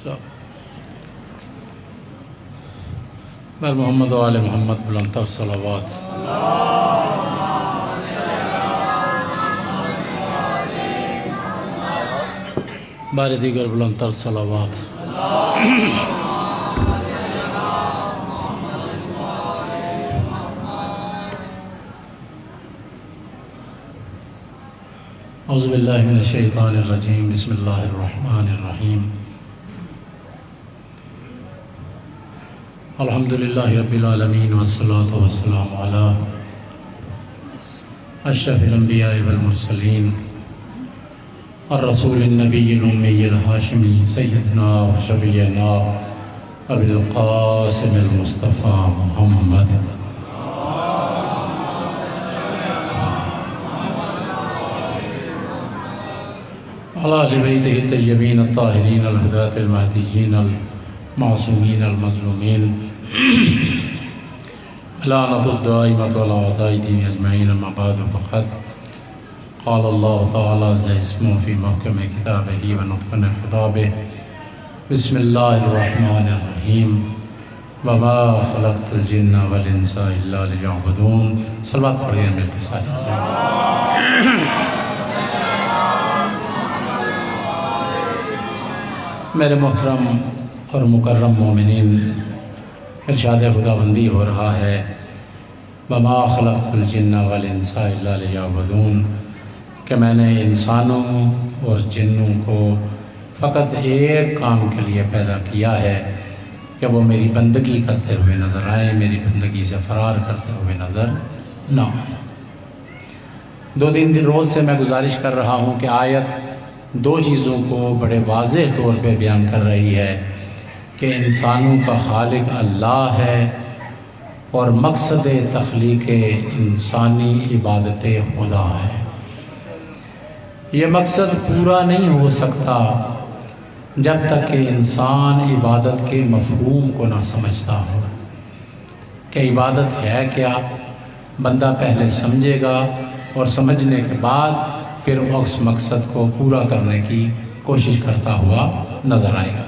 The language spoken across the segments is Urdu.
بر محمد و آل محمد بلندتر صلوات. بار دیگر بلندتر صلوات. اعوذ باللہ من الشیطان الرجیم. بسم اللہ الرحمن الرحیم. الحمدللہ رب العالمین والصلاة والسلام علی اشرف الانبیاء والمرسلین الرسول النبی الامی الہاشمی سیدنا و شفیعنا ابی القاسم المصطفیٰ محمد علی اہل بیتہ الطیبین الطاہرین الہداۃ المہدیین المعصومین المظلومین لعنت الدائمۃ علی اعداء دین اجمعین. اما بعد فقد قال اللہ تعالی عز اسمہ فی محکم کتابہ و نطق خطابہ. بسم اللہ الرحمن الرحیم. وما خلقت الجن والانس الا لیعبدون. صلوات پڑھیں مل کے سارے. میرے محترم اور مکرم مومنین، ارشاد خداوندی ہو رہا ہے وما خلقت الجن والانس الا لیعبدون، کہ میں نے انسانوں اور جنوں کو فقط ایک کام کے لیے پیدا کیا ہے کہ وہ میری بندگی کرتے ہوئے نظر آئیں، میری بندگی سے فرار کرتے ہوئے نظر نہ آئیں. 2-3 دن روز سے میں گزارش کر رہا ہوں کہ آیت 2 چیزوں کو بڑے واضح طور پہ بیان کر رہی ہے کہ انسانوں کا خالق اللہ ہے اور مقصد تخلیق انسانی عبادت خدا ہے. یہ مقصد پورا نہیں ہو سکتا جب تک کہ انسان عبادت کے مفہوم کو نہ سمجھتا ہو کہ عبادت ہے کیا. بندہ پہلے سمجھے گا اور سمجھنے کے بعد پھر اس مقصد کو پورا کرنے کی کوشش کرتا ہوا نظر آئے گا.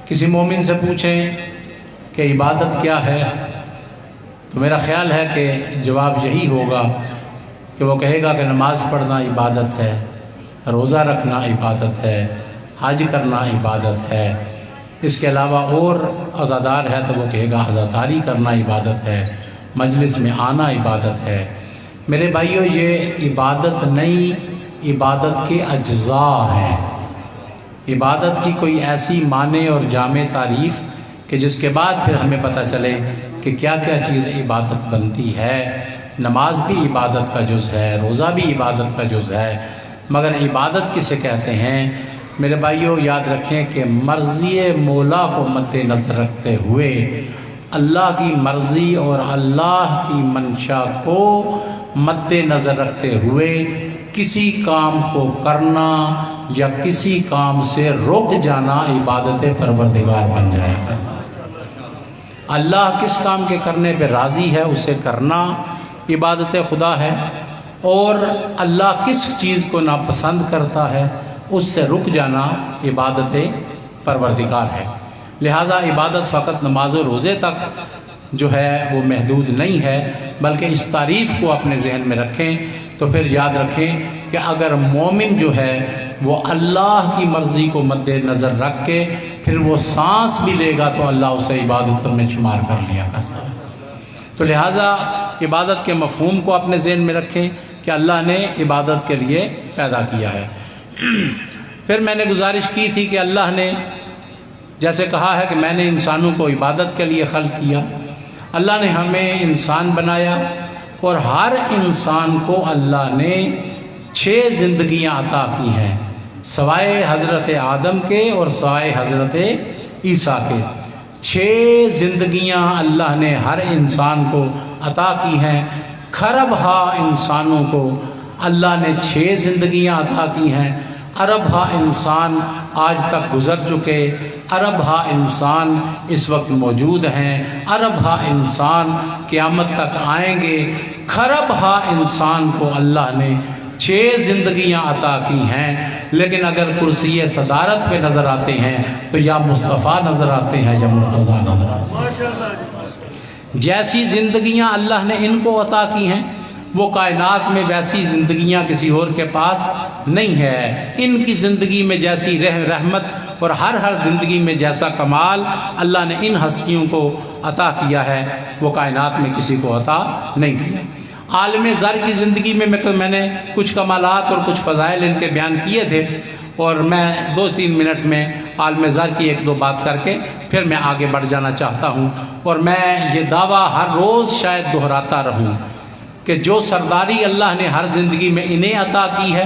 کسی مومن سے پوچھیں کہ عبادت کیا ہے تو میرا خیال ہے کہ جواب یہی ہوگا کہ وہ کہے گا کہ نماز پڑھنا عبادت ہے، روزہ رکھنا عبادت ہے، حج کرنا عبادت ہے. اس کے علاوہ اور عزادار ہے تو وہ کہے گا عزاداری کرنا عبادت ہے، مجلس میں آنا عبادت ہے. میرے بھائیو، یہ عبادت نہیں، عبادت کے اجزاء ہیں. عبادت کی کوئی ایسی معنی اور جامع تعریف کہ جس کے بعد پھر ہمیں پتہ چلے کہ کیا کیا چیز عبادت بنتی ہے. نماز بھی عبادت کا جز ہے، روزہ بھی عبادت کا جز ہے، مگر عبادت کسے کہتے ہیں؟ میرے بھائیو یاد رکھیں کہ مرضی مولا کو مد نظر رکھتے ہوئے، اللہ کی مرضی اور اللہ کی منشا کو مد نظر رکھتے ہوئے کسی کام کو کرنا یا کسی کام سے رک جانا عبادت پروردگار بن جائے گا. اللہ کس کام کے کرنے پہ راضی ہے اسے کرنا عبادت خدا ہے، اور اللہ کس چیز کو ناپسند کرتا ہے اس سے رک جانا عبادت پروردگار ہے. لہٰذا عبادت فقط نماز و روزے تک جو ہے وہ محدود نہیں ہے، بلکہ اس تعریف کو اپنے ذہن میں رکھیں تو پھر یاد رکھیں کہ اگر مومن جو ہے وہ اللہ کی مرضی کو مد نظر رکھ کے پھر وہ سانس بھی لے گا تو اللہ اسے عبادت میں شمار کر لیا کرتا ہے. تو لہٰذا عبادت کے مفہوم کو اپنے ذہن میں رکھیں کہ اللہ نے عبادت کے لیے پیدا کیا ہے. پھر میں نے گزارش کی تھی کہ اللہ نے جیسے کہا ہے کہ میں نے انسانوں کو عبادت کے لیے خلق کیا. اللہ نے ہمیں انسان بنایا اور ہر انسان کو اللہ نے 6 زندگیاں عطا کی ہیں، سوائے حضرت آدم کے اور سوائے حضرت عیسیٰ کے. 6 زندگیاں اللہ نے ہر انسان کو عطا کی ہیں. کھرب ہا انسانوں کو اللہ نے 6 زندگیاں عطا کی ہیں. ارب ہا انسان آج تک گزر چکے، ارب ہا انسان اس وقت موجود ہیں، ارب ہا انسان قیامت تک آئیں گے. کھرب ہا انسان کو اللہ نے 6 زندگیاں عطا کی ہیں، لیکن اگر کرسی صدارت پہ نظر آتے ہیں تو یا مصطفیٰ نظر آتے ہیں یا مرتضیٰ نظر آتے ہیں۔ جیسی زندگیاں اللہ نے ان کو عطا کی ہیں وہ کائنات میں ویسی زندگیاں کسی اور کے پاس نہیں ہے۔ ان کی زندگی میں جیسی رحمت اور ہر زندگی میں جیسا کمال اللہ نے ان ہستیوں کو عطا کیا ہے وہ کائنات میں کسی کو عطا نہیں کیا۔ عالم زر کی زندگی میں میں نے کچھ کمالات اور کچھ فضائل ان کے بیان کیے تھے، اور میں 2-3 منٹ میں عالم زر کی 1-2 بات کر کے پھر میں آگے بڑھ جانا چاہتا ہوں۔ اور میں یہ دعویٰ ہر روز شاید دہراتا رہوں کہ جو سرداری اللہ نے ہر زندگی میں انہیں عطا کی ہے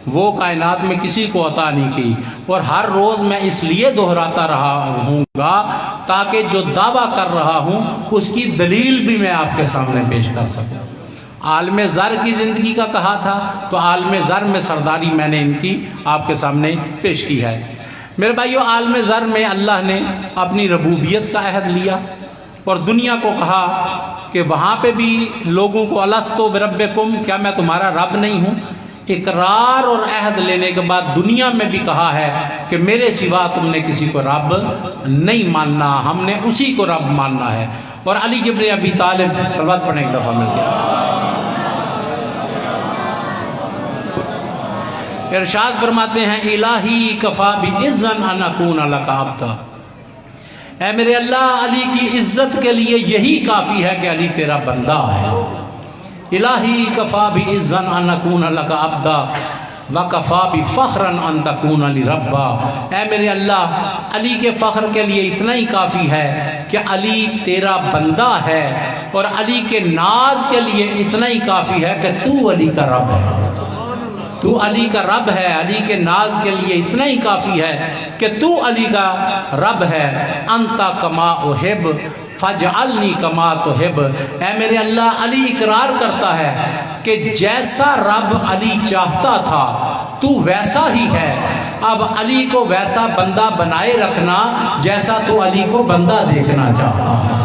وہ کائنات میں کسی کو عطا نہیں کی، اور ہر روز میں اس لیے دہراتا رہا ہوں گا تاکہ جو دعویٰ کر رہا ہوں اس کی دلیل بھی میں آپ کے سامنے پیش کر سکوں۔ عالم زر کی زندگی کا کہا تھا تو عالم زر میں سرداری میں نے ان کی آپ کے سامنے پیش کی ہے۔ میرے بھائیو، عالم زر میں اللہ نے اپنی ربوبیت کا عہد لیا اور دنیا کو کہا کہ وہاں پہ بھی لوگوں کو الستو بربکم، کیا میں تمہارا رب نہیں ہوں؟ اقرار اور عہد لینے کے بعد دنیا میں بھی کہا ہے کہ میرے سوا تم نے کسی کو رب نہیں ماننا، ہم نے اسی کو رب ماننا ہے۔ اور علی ابن ابی طالب صلوات پڑھنے ایک دفعہ مل گیا، ارشاد فرماتے ہیں الہی کفا بعزن ان اکون لک عبدا، اے میرے اللہ علی کی عزت کے لیے یہی کافی ہے کہ علی تیرا بندہ ہے۔ الہی کفا بعزن ان اکون لک عبدا وکفا بفخرا ان تکون لی ربا، اے میرے اللہ علی کے فخر کے لیے اتنا ہی کافی ہے کہ علی تیرا بندہ ہے، اور علی کے ناز کے لیے اتنا ہی کافی ہے کہ تو علی کا رب ہے، تو علی کا رب ہے۔ علی کے ناز کے لیے اتنا ہی کافی ہے کہ تو علی کا رب ہے۔ انت کما احب فاجعلنی کما تحب، اے میرے اللہ علی اقرار کرتا ہے کہ جیسا رب علی چاہتا تھا تو ویسا ہی ہے، اب علی کو ویسا بندہ بنائے رکھنا جیسا تو علی کو بندہ دیکھنا چاہتا ہے۔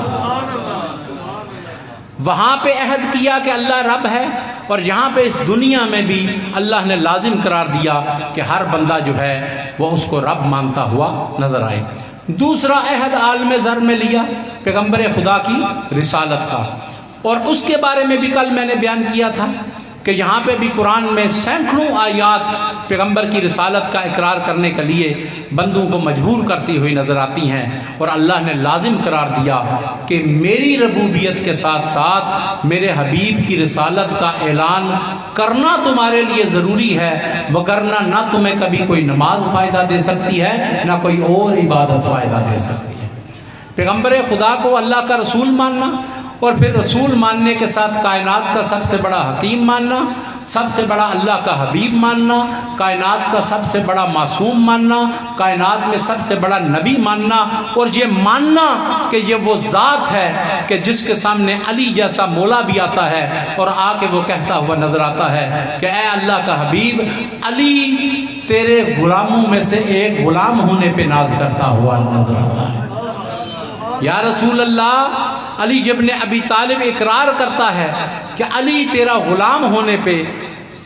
وہاں پہ عہد کیا کہ اللہ رب ہے، اور یہاں پہ اس دنیا میں بھی اللہ نے لازم قرار دیا کہ ہر بندہ جو ہے وہ اس کو رب مانتا ہوا نظر آئے۔ دوسرا عہد عالم زر میں لیا پیغمبر خدا کی رسالت کا، اور اس کے بارے میں بھی کل میں نے بیان کیا تھا کہ یہاں پہ بھی قرآن میں سینکڑوں آیات پیغمبر کی رسالت کا اقرار کرنے کے لیے بندوں کو مجبور کرتی ہوئی نظر آتی ہیں، اور اللہ نے لازم قرار دیا کہ میری ربوبیت کے ساتھ ساتھ میرے حبیب کی رسالت کا اعلان کرنا تمہارے لیے ضروری ہے، وگرنہ نہ تمہیں کبھی کوئی نماز فائدہ دے سکتی ہے نہ کوئی اور عبادت فائدہ دے سکتی ہے۔ پیغمبر خدا کو اللہ کا رسول ماننا، اور پھر رسول ماننے کے ساتھ کائنات کا سب سے بڑا حکیم ماننا، سب سے بڑا اللہ کا حبیب ماننا، کائنات کا سب سے بڑا معصوم ماننا، کائنات میں سب سے بڑا نبی ماننا، اور یہ ماننا کہ یہ وہ ذات ہے کہ جس کے سامنے علی جیسا مولا بھی آتا ہے اور آ کے وہ کہتا ہوا نظر آتا ہے کہ اے اللہ کا حبیب، علی تیرے غلاموں میں سے ایک غلام ہونے پہ ناز کرتا ہوا نظر آتا ہے۔ یا رسول اللہ، علی ابن ابی طالب اقرار کرتا ہے کہ علی تیرا غلام ہونے پہ،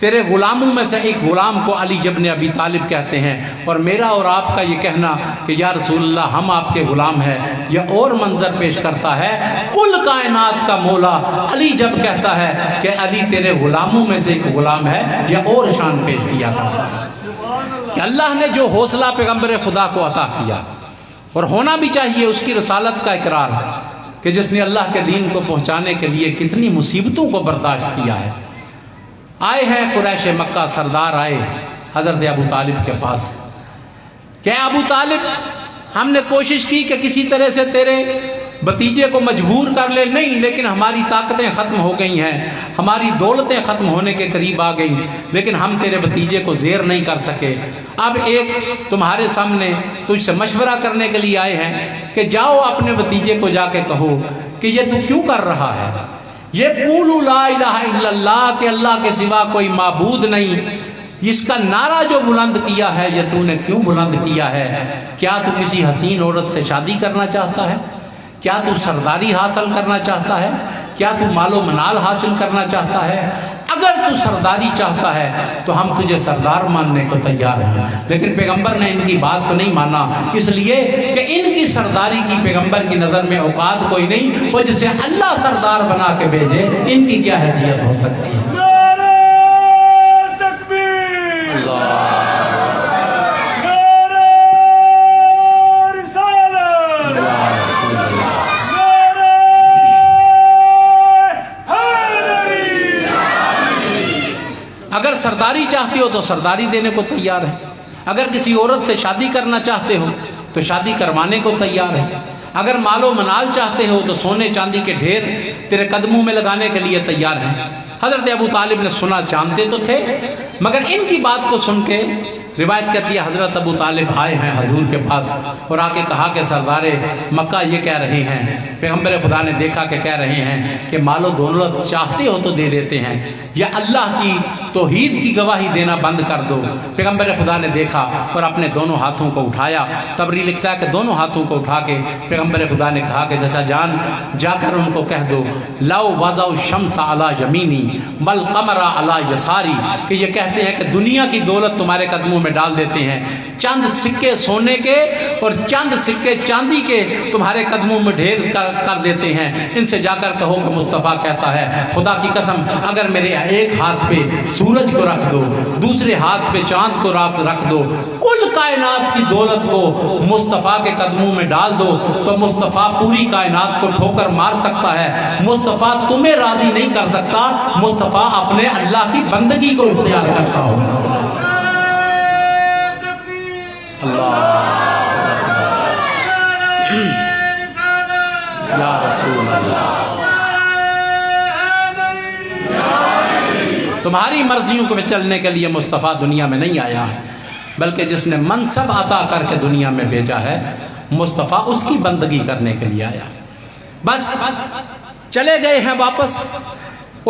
تیرے غلاموں میں سے ایک غلام کو علی ابن ابی طالب کہتے ہیں، اور میرا اور آپ کا یہ کہنا کہ یا رسول اللہ ہم آپ کے غلام ہیں، یہ اور منظر پیش کرتا ہے۔ کل کائنات کا مولا علی جب کہتا ہے کہ علی تیرے غلاموں میں سے ایک غلام ہے، یہ اور شان پیش کیا کرتا ہے کہ اللہ نے جو حوصلہ پیغمبر خدا کو عطا کیا، اور ہونا بھی چاہیے اس کی رسالت کا اقرار، کہ جس نے اللہ کے دین کو پہنچانے کے لیے کتنی مصیبتوں کو برداشت کیا ہے۔ آئے ہیں قریش مکہ سردار آئے حضرت ابو طالب کے پاس کہ ابو طالب، ہم نے کوشش کی کہ کسی طرح سے تیرے بھتیجے کو مجبور کر لے، نہیں، لیکن ہماری طاقتیں ختم ہو گئی ہیں، ہماری دولتیں ختم ہونے کے قریب آ گئیں، لیکن ہم تیرے بھتیجے کو زیر نہیں کر سکے۔ اب ایک تمہارے سامنے تجھ سے مشورہ کرنے کے لیے آئے ہیں کہ جاؤ اپنے بھتیجے کو جا کے کہو کہ یہ تو کیوں کر رہا ہے، یہ قولوا لا الہ الا اللہ، کہ اللہ کے سوا کوئی معبود نہیں، اس کا نعرہ جو بلند کیا ہے یہ تو نے کیوں بلند کیا ہے؟ کیا تو کسی حسین عورت سے شادی کرنا چاہتا ہے؟ کیا تو سرداری حاصل کرنا چاہتا ہے؟ کیا تو مال و منال حاصل کرنا چاہتا ہے؟ اگر تو سرداری چاہتا ہے تو ہم تجھے سردار ماننے کو تیار ہیں. لیکن پیغمبر نے ان کی بات کو نہیں مانا، اس لیے کہ ان کی سرداری کی پیغمبر کی نظر میں اوقات کوئی نہیں. وہ جسے اللہ سردار بنا کے بھیجے، ان کی کیا حیثیت ہو سکتی ہے؟ نعرہ تکبیر، اللہ اگر سرداری چاہتے ہو تو سرداری دینے کو تیار ہے. اگر کسی عورت سے شادی کرنا چاہتے ہو تو شادی کروانے کو تیار ہے. اگر مال و منال چاہتے ہو تو سونے چاندی کے ڈھیر تیرے قدموں میں لگانے کے لیے تیار ہیں. حضرت ابو طالب نے سنا، جانتے تو تھے، مگر ان کی بات کو سن کے روایت کہتی ہے حضرت ابو طالب آئے ہیں حضور کے پاس اور آ کے کہا کہ سردار مکہ یہ کہہ رہے ہیں، پیغمبر خدا نے دیکھا کہ کہہ رہے ہیں کہ مال و دولت چاہتے ہو تو دے دیتے ہیں، یا اللہ کی توحید کی گواہی دینا بند کر دو. پیغمبر خدا نے دیکھا اور اپنے دونوں ہاتھوں کو اٹھایا. تبری لکھتا ہے کہ دونوں ہاتھوں کو اٹھا کے پیغمبر خدا نے کہا کہ چچا جان جا کر ان کو کہہ دو لو وضع الشمس علی یمینی والقمر علی یساری، کہ یہ کہتے ہیں کہ دنیا کی دولت تمہارے قدموں میں ڈال دیتے ہیں، چند سکے سونے کے اور چند سکے چاندی کے تمہارے قدموں میں ڈھیر کر دیتے ہیں. ان سے جا کر کہو کہ مصطفیٰ کہتا ہے خدا کی قسم اگر میرے ایک ہاتھ پہ سورج کو رکھ دو، دوسرے ہاتھ پہ چاند کو رکھ دو، کل کائنات کی دولت کو مصطفیٰ کے قدموں میں ڈال دو تو مصطفیٰ پوری کائنات کو ٹھوکر مار سکتا ہے. مصطفیٰ تمہیں راضی نہیں کر سکتا، مصطفیٰ اپنے اللہ کی بندگی کو اختیار کرتا ہوگا. یا رسول اللہ، تمہاری مرضیوں کو چلنے کے لیے مصطفیٰ دنیا میں نہیں آیا ہے، بلکہ جس نے منصب عطا کر کے دنیا میں بھیجا ہے مصطفیٰ اس کی بندگی کرنے کے لیے آیا. بس چلے گئے ہیں واپس.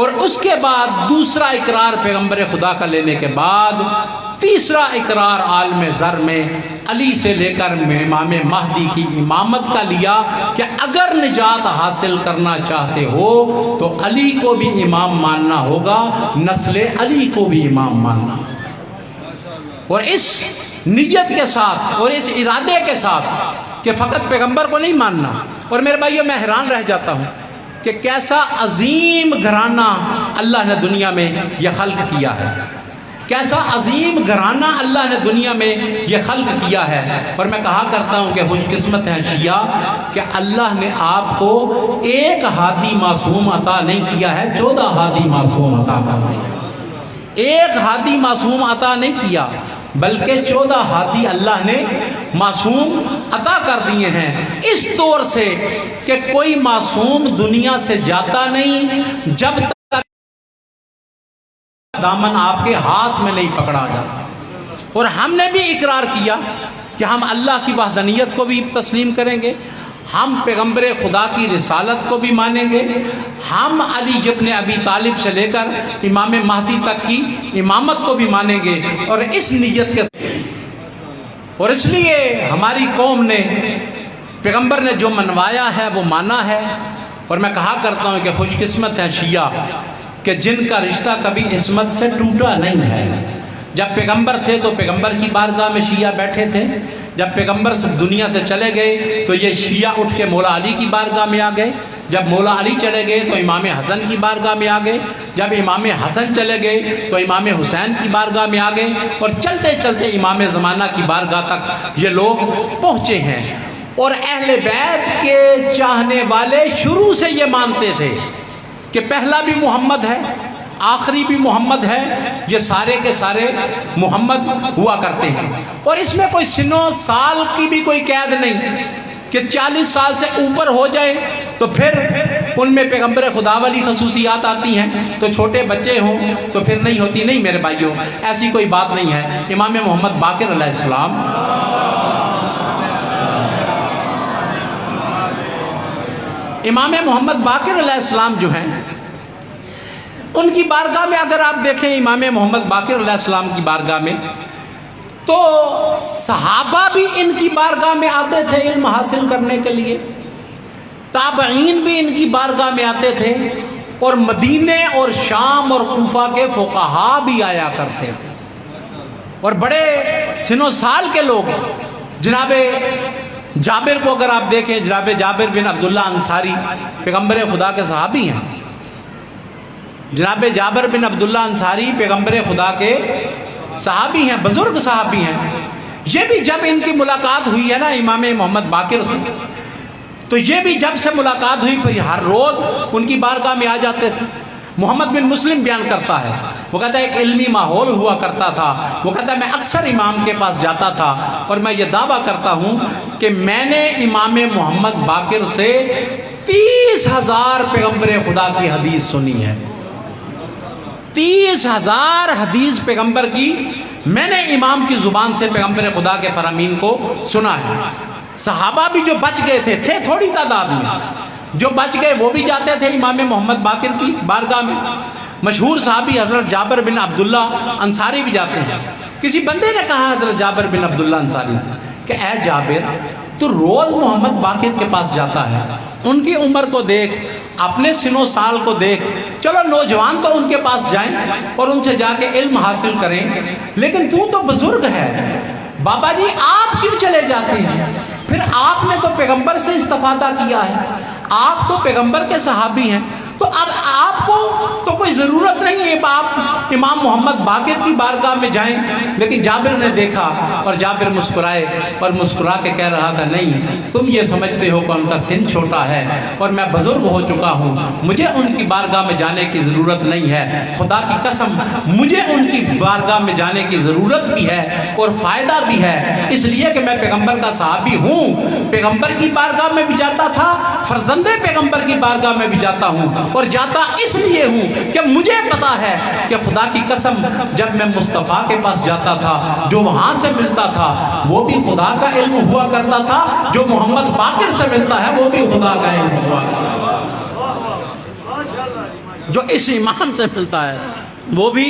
اور اس کے بعد دوسرا اقرار پیغمبر خدا کا لینے کے بعد تیسرا اقرار عالم ذر میں علی سے لے کر امام مہدی کی امامت کا لیا کہ اگر نجات حاصل کرنا چاہتے ہو تو علی کو بھی امام ماننا ہوگا، نسل علی کو بھی امام ماننا ہوگا. اور اس نیت کے ساتھ اور اس ارادے کے ساتھ کہ فقط پیغمبر کو نہیں ماننا. اور میرے بھائیو میں حیران رہ جاتا ہوں کہ کیسا عظیم گھرانہ اللہ نے دنیا میں یہ خلق کیا ہے، کیسا عظیم گھرانہ اللہ نے دنیا میں یہ خلق کیا ہے. اور میں کہا کرتا ہوں کہ خوش قسمت ہیں شیعہ کہ اللہ نے آپ کو ایک ہادی معصوم عطا نہیں کیا ہے، 14 ہادی معصوم عطا کر دیا. ایک ہادی معصوم عطا نہیں کیا بلکہ 14 ہادی اللہ نے معصوم عطا کر دیے ہیں، اس طور سے کہ کوئی معصوم دنیا سے جاتا نہیں جب تک دامن آپ کے ہاتھ میں نہیں پکڑا جاتا. اور ہم نے بھی اقرار کیا کہ ہم اللہ کی وحدانیت کو بھی تسلیم کریں گے، ہم پیغمبر خدا کی رسالت کو بھی مانیں گے، ہم علی ابن ابی طالب سے لے کر امام مہدی تک کی امامت کو بھی مانیں گے. اور اس نیت کے اور اس لیے ہماری قوم نے پیغمبر نے جو منوایا ہے وہ مانا ہے. اور میں کہا کرتا ہوں کہ خوش قسمت ہیں شیعہ کہ جن کا رشتہ کبھی عصمت سے ٹوٹا نہیں ہے. جب پیغمبر تھے تو پیغمبر کی بارگاہ میں شیعہ بیٹھے تھے، جب پیغمبر سے دنیا سے چلے گئے تو یہ شیعہ اٹھ کے مولا علی کی بارگاہ میں آ گئے، جب مولا علی چلے گئے تو امام حسن کی بارگاہ میں آ گئے، جب امام حسن چلے گئے تو امام حسین کی بارگاہ میں آ گئے، اور چلتے چلتے امام زمانہ کی بارگاہ تک یہ لوگ پہنچے ہیں. اور اہل بیت کے چاہنے والے شروع سے یہ مانتے تھے کہ پہلا بھی محمد ہے، آخری بھی محمد ہے، یہ سارے کے سارے محمد ہوا کرتے ہیں. اور اس میں کوئی سن و سال کی بھی کوئی قید نہیں کہ 40 سال سے اوپر ہو جائے تو پھر ان میں پیغمبر خدا والی خصوصیات آتی ہیں، تو چھوٹے بچے ہوں تو پھر نہیں ہوتی. نہیں میرے بھائیوں، ایسی کوئی بات نہیں ہے. امام محمد باقر علیہ السلام امام محمد باقر علیہ السلام جو ہیں ان کی بارگاہ میں اگر آپ دیکھیں امام محمد باقر علیہ السلام کی بارگاہ میں تو صحابہ بھی ان کی بارگاہ میں آتے تھے علم حاصل کرنے کے لیے، تابعین بھی ان کی بارگاہ میں آتے تھے، اور مدینے اور شام اور کوفہ کے فقہا بھی آیا کرتے تھے، اور بڑے سن و سال کے لوگ. جناب جابر کو اگر آپ دیکھیں، جناب جابر بن عبداللہ انصاری پیغمبر خدا کے صحابی ہیں. جناب جابر بن عبداللہ انصاری پیغمبر خدا کے صحابی ہیں، بزرگ صحابی ہیں. یہ بھی جب ان کی ملاقات ہوئی ہے نا امام محمد باقر سے، تو یہ بھی جب سے ملاقات ہوئی پھر ہر روز ان کی بارگاہ میں آ جاتے تھے. محمد بن مسلم بیان کرتا ہے، وہ کہتا ہے ایک علمی ماحول ہوا کرتا تھا. وہ کہتا ہے میں اکثر امام کے پاس جاتا تھا اور میں یہ دعویٰ کرتا ہوں کہ میں نے امام محمد باقر سے 30,000 پیغمبر خدا کی حدیث سنی ہے. 30,000 حدیث پیغمبر کی میں نے امام کی زبان سے پیغمبر خدا کے فرامین کو سنا ہے. صحابہ بھی جو بچ گئے تھے تھوڑی تعداد میں، جو بچ گئے وہ بھی جاتے تھے امام محمد باقر کی بارگاہ میں. مشہور صحابی حضرت جابر بن عبداللہ انصاری بھی جاتے ہیں. کسی بندے نے کہا حضرت جابر بن عبداللہ انصاری سے کہ اے جابر، تو روز محمد باقر کے پاس جاتا ہے، ان کی عمر کو دیکھ، اپنے سن و سال کو دیکھ، چلو نوجوان تو ان کے پاس جائیں اور ان سے جا کے علم حاصل کریں، لیکن تو بزرگ ہے، بابا جی آپ کیوں چلے جاتے ہیں؟ پھر آپ نے تو پیغمبر سے استفادہ کیا ہے، آپ تو پیغمبر کے صحابی ہیں، تو اب آپ کو تو کوئی ضرورت نہیں ہے آپ امام محمد باقر کی بارگاہ میں جائیں. لیکن جابر نے دیکھا اور جابر مسکرائے اور مسکرا کے کہہ رہا تھا نہیں، تم یہ سمجھتے ہو کہ ان کا سن چھوٹا ہے اور میں بزرگ ہو چکا ہوں، مجھے ان کی بارگاہ میں جانے کی ضرورت نہیں ہے. خدا کی قسم مجھے ان کی بارگاہ میں جانے کی ضرورت بھی ہے اور فائدہ بھی ہے، اس لیے کہ میں پیغمبر کا صحابی ہوں. پیغمبر کی بارگاہ میں بھی جاتا تھا، فرزند پیغمبر کی بارگاہ میں بھی جاتا ہوں، اور جاتا اس لیے ہوں کہ مجھے پتا ہے کہ خدا کی قسم جب میں مصطفیٰ کے پاس جاتا تھا جو وہاں سے ملتا تھا وہ بھی خدا کا علم ہوا کرتا تھا، جو محمد باقر سے ملتا ہے وہ بھی خدا کا علم ہوا کرتا ہے، جو اس امام سے ملتا ہے وہ بھی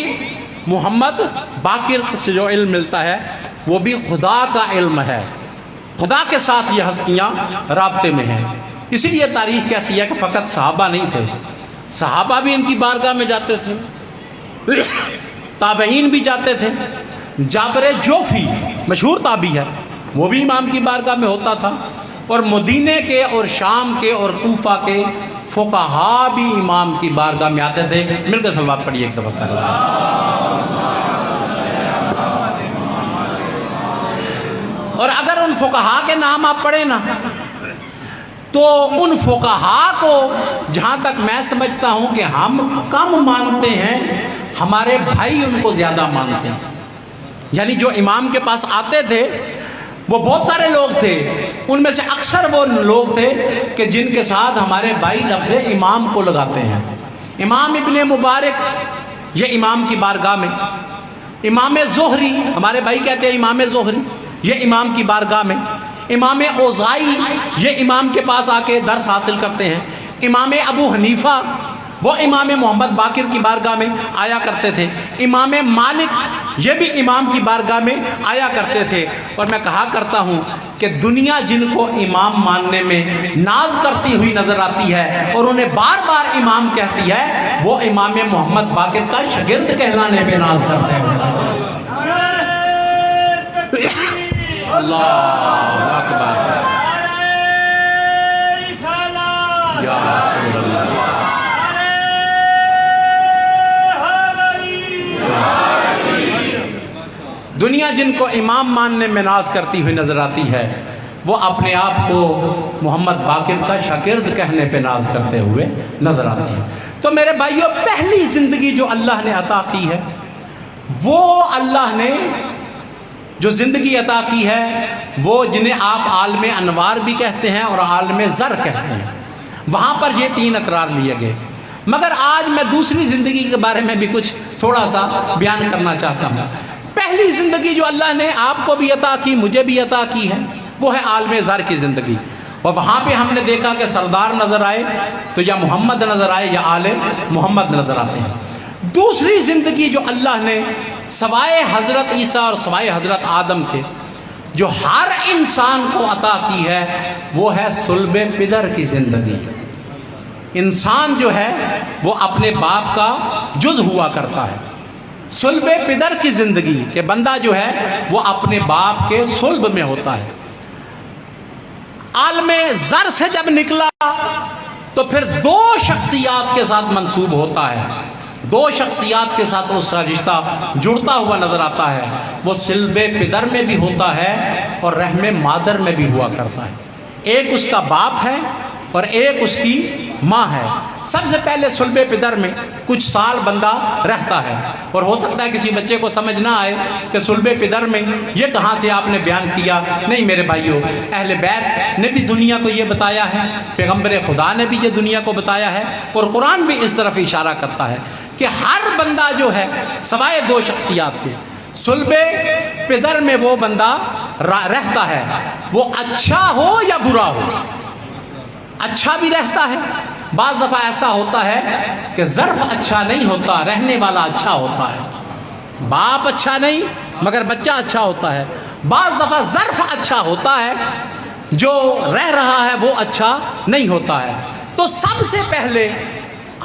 محمد باقر سے جو علم ملتا ہے وہ بھی خدا کا علم ہے. خدا کے ساتھ یہ ہستیاں رابطے میں ہیں. اسی لیے تاریخ کہتی ہے کہ فقط صحابہ نہیں تھے، صحابہ بھی ان کی بارگاہ میں جاتے تھے، تابعین بھی جاتے تھے. جابر جوفی مشہور تابعی ہے، وہ بھی امام کی بارگاہ میں ہوتا تھا، اور مدینے کے اور شام کے اور کوفہ کے فقہا بھی امام کی بارگاہ میں آتے تھے. مل کے صلوات پڑھیے ایک دفعہ سارے. اور اگر ان فقہا کے نام آپ پڑھیں نا تو ان فقہا کو جہاں تک میں سمجھتا ہوں کہ ہم کم مانتے ہیں، ہمارے بھائی ان کو زیادہ مانتے ہیں. یعنی جو امام کے پاس آتے تھے وہ بہت سارے لوگ تھے، ان میں سے اکثر وہ لوگ تھے کہ جن کے ساتھ ہمارے بھائی لفظ امام کو لگاتے ہیں. امام ابن مبارک یہ امام کی بارگاہ میں، امام زہری ہمارے بھائی کہتے ہیں امام زہری یہ امام کی بارگاہ میں، امام اوزائی یہ امام کے پاس آ کے درس حاصل کرتے ہیں، امام ابو حنیفہ وہ امام محمد باقر کی بارگاہ میں آیا کرتے تھے، امام مالک یہ بھی امام کی بارگاہ میں آیا کرتے تھے. اور میں کہا کرتا ہوں کہ دنیا جن کو امام ماننے میں ناز کرتی ہوئی نظر آتی ہے اور انہیں بار بار امام کہتی ہے، وہ امام محمد باقر کا شاگرد کہلانے پہ ناز کرتے ہیں. اللہ اکبر یا رسول اللہ. دنیا جن کو امام ماننے میں ناز کرتی ہوئی نظر آتی ہے وہ اپنے آپ کو محمد باقر کا شاگرد کہنے پہ ناز کرتے ہوئے نظر آتے ہیں. تو میرے بھائیوں، پہلی زندگی جو اللہ نے عطا کی ہے وہ اللہ نے جو زندگی عطا کی ہے وہ جنہیں آپ عالم انوار بھی کہتے ہیں اور عالم زر کہتے ہیں، وہاں پر یہ 3 اقرار لیے گئے. مگر آج میں دوسری زندگی کے بارے میں بھی کچھ تھوڑا سا بیان کرنا چاہتا ہوں. پہلی زندگی جو اللہ نے آپ کو بھی عطا کی، مجھے بھی عطا کی ہے، وہ ہے عالم زر کی زندگی. اور وہاں پہ ہم نے دیکھا کہ سردار نظر آئے تو یا محمد نظر آئے یا آل محمد نظر آتے ہیں. دوسری زندگی جو اللہ نے سوائے حضرت عیسیٰ اور سوائے حضرت آدم کے جو ہر انسان کو عطا کی ہے وہ ہے صلب پدر کی زندگی. انسان جو ہے وہ اپنے باپ کا جز ہوا کرتا ہے. صلب پدر کی زندگی کہ بندہ جو ہے وہ اپنے باپ کے صلب میں ہوتا ہے. عالم زر سے جب نکلا تو پھر دو شخصیات کے ساتھ منسوب ہوتا ہے. دو شخصیات کے ساتھ اس کا رشتہ جڑتا ہوا نظر آتا ہے. وہ صلب پدر میں بھی ہوتا ہے اور رحم مادر میں بھی ہوا کرتا ہے. ایک اس کا باپ ہے اور ایک اس کی ماں ہے. سب سے پہلے صلب پدر میں کچھ سال بندہ رہتا ہے، اور ہو سکتا ہے کسی بچے کو سمجھ نہ آئے کہ صلب پدر میں یہ کہاں سے آپ نے بیان کیا. نہیں میرے بھائیوں، اہل بیت نے بھی دنیا کو یہ بتایا ہے، پیغمبر خدا نے بھی یہ دنیا کو بتایا ہے، اور قرآن بھی اس طرف اشارہ کرتا ہے کہ ہر بندہ جو ہے سوائے دو شخصیات کے صلب پدر میں وہ بندہ رہتا ہے، وہ اچھا ہو یا برا ہو. اچھا بھی رہتا ہے. بعض دفعہ ایسا ہوتا ہے کہ ظرف اچھا نہیں ہوتا، رہنے والا اچھا ہوتا ہے. باپ اچھا نہیں مگر بچہ اچھا ہوتا ہے. بعض دفعہ ظرف اچھا ہوتا ہے، جو رہ رہا ہے وہ اچھا نہیں ہوتا ہے. تو سب سے پہلے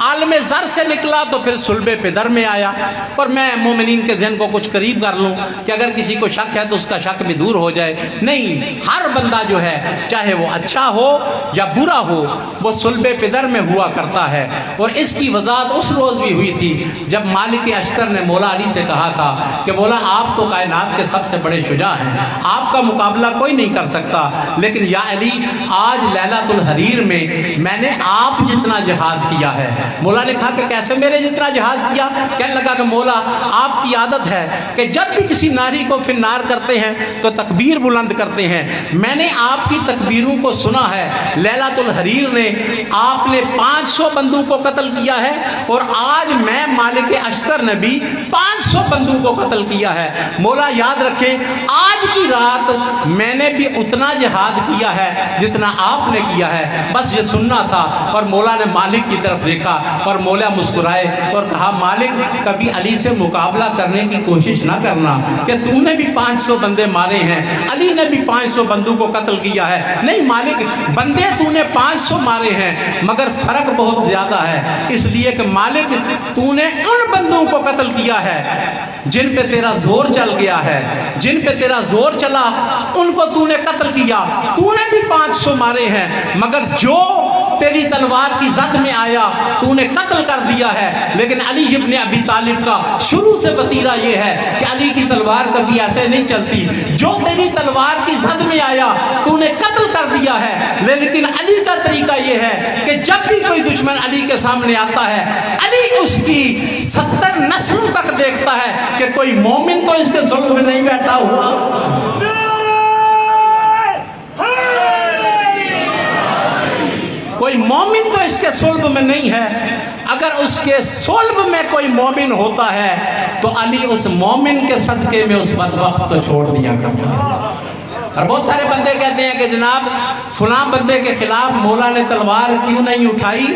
عالم زر سے نکلا تو پھر صلب پدر میں آیا. اور میں مومنین کے ذہن کو کچھ قریب کر لوں کہ اگر کسی کو شک ہے تو اس کا شک بھی دور ہو جائے. نہیں، ہر بندہ جو ہے چاہے وہ اچھا ہو یا برا ہو وہ صلب پدر میں ہوا کرتا ہے. اور اس کی وضاحت اس روز بھی ہوئی تھی جب مالک اشتر نے مولا علی سے کہا تھا کہ مولا آپ تو کائنات کے سب سے بڑے شجاع ہیں، آپ کا مقابلہ کوئی نہیں کر سکتا، لیکن یا علی آج لیلۃ الحریر میں نے آپ جتنا جہاد کیا ہے. مولا نے کہا کہ کیسے میرے جتنا جہاد کیا؟ کہنے لگا کہ مولا آپ کی عادت ہے کہ جب بھی کسی ناری کو فنار کرتے ہیں تو تکبیر بلند کرتے ہیں. میں نے آپ کی تکبیروں کو سنا ہے. لیلۃ الحریر نے آپ نے 500 بندوں کو قتل کیا ہے، اور آج میں مالک اشتر نے بھی 500 بندوں کو قتل کیا ہے. مولا یاد رکھیں آج کی رات میں نے بھی اتنا جہاد کیا ہے جتنا آپ نے کیا ہے. بس یہ سننا تھا. اور مولا نے مالک کی طرف دیکھا اور مولا مسکرائے اور کہا مالک کبھی علی سے مقابلہ کرنے کی کوشش نہ کرنا کہ تو نے بھی 500 بندے مارے ہیں، علی نے بھی 500 بندوں کو قتل کیا ہے. نہیں مالک، بندے تو نے 500 مارے ہیں مگر فرق بہت زیادہ ہے، اس لیے کہ مالک تو نے ان بندوں کو قتل کیا ہے جن پہ تیرا زور چل گیا ہے. جن پہ تیرا زور چلا ان کو تو نے قتل کیا. تو نے بھی 500 مارے ہیں مگر جو تیری تلوار کی زد میں آیا تو نے قتل کر دیا ہے. لیکن علی ابن ابی طالب کا شروع سے وتیرہ یہ ہے کہ علی کی تلوار کبھی ایسے نہیں چلتی. جو تیری تلوار کی زد میں آیا تو نے قتل کر دیا ہے. لیکن علی کا طریقہ یہ ہے کہ جب بھی کوئی دشمن علی کے سامنے آتا ہے علی اس کی 70 نسلوں تک دیکھتا ہے کہ کوئی مومن تو اس کے ظلم میں نہیں بیٹھا ہوا. کوئی مومن تو اس کے صلب میں نہیں ہے. اگر اس کے صلب میں کوئی مومن ہوتا ہے تو علی اس مومن کے صدقے میں اس بدبخت کو چھوڑ دیا کرتا ہے. اور بہت سارے بندے کہتے ہیں کہ جناب فلاں بندے کے خلاف مولا نے تلوار کیوں نہیں اٹھائی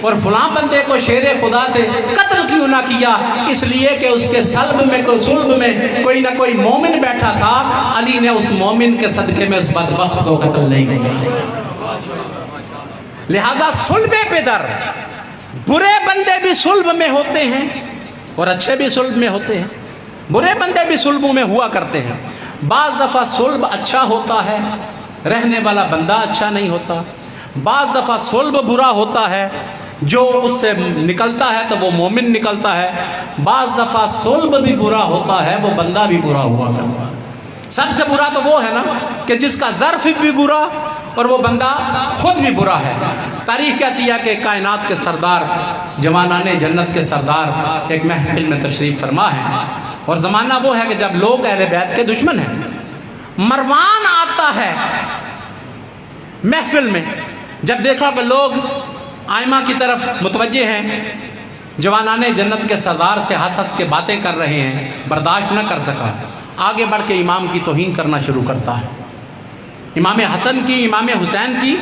اور فلاں بندے کو شیر خدا تھے قتل کیوں نہ کیا؟ اس لیے کہ اس کے صلب میں کوئی نہ کوئی مومن بیٹھا تھا. علی نے اس مومن کے صدقے میں اس بدبخت کو قتل نہیں کیا. لہذا صلب پدر، برے بندے بھی صلب میں ہوتے ہیں اور اچھے بھی صلب میں ہوتے ہیں. برے بندے بھی صلبوں میں ہوا کرتے ہیں. بعض دفعہ صلب اچھا ہوتا ہے، رہنے والا بندہ اچھا نہیں ہوتا. بعض دفعہ صلب برا ہوتا ہے، جو اس سے نکلتا ہے تو وہ مومن نکلتا ہے. بعض دفعہ صلب بھی برا ہوتا ہے، وہ بندہ بھی برا ہوا کرتا ہے. سب سے برا تو وہ ہے نا کہ جس کا ظرف بھی برا اور وہ بندہ خود بھی برا ہے. تاریخ کہتی ہے کہ کائنات کے سردار، جوانان جنت کے سردار ایک محفل میں تشریف فرما ہے، اور زمانہ وہ ہے کہ جب لوگ اہل بیت کے دشمن ہیں. مروان آتا ہے محفل میں، جب دیکھا کہ لوگ آئمہ کی طرف متوجہ ہیں، جوانان جنت کے سردار سے ہنس ہنس کے باتیں کر رہے ہیں، برداشت نہ کر سکا، آگے بڑھ کے امام کی توہین کرنا شروع کرتا ہے. امام حسن کی، امام حسین کی